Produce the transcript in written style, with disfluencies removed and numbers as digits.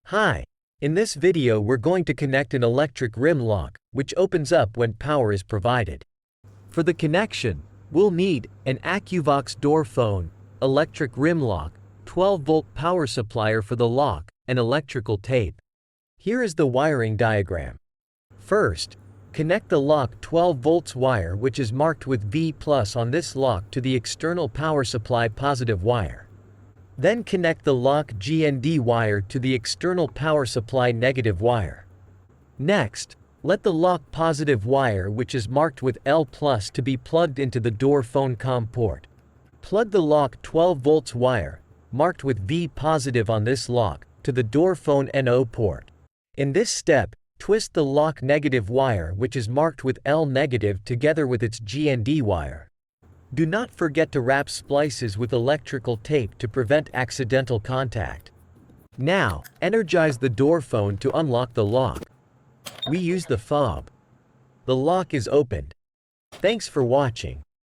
Hi. In this video we're going to connect an electric rim lock, which opens up when power is provided. For the connection, we'll need an AccuVox door phone, electric rim lock, 12-volt power supplier for the lock, and electrical tape. Here is the wiring diagram. First, connect the lock 12 volts wire which is marked with V+ on this lock to the external power supply positive wire. Then connect the lock GND wire to the external power supply negative wire. Next, let the lock positive wire which is marked with L+ to be plugged into the door phone COM port. Plug the lock 12 volts wire, marked with V positive on this lock, to the door phone NO port. In this step, twist the lock negative wire which is marked with L negative together with its GND wire. Do not forget to wrap splices with electrical tape to prevent accidental contact. Now, energize the door phone to unlock the lock. We use the fob. The lock is opened. Thanks for watching.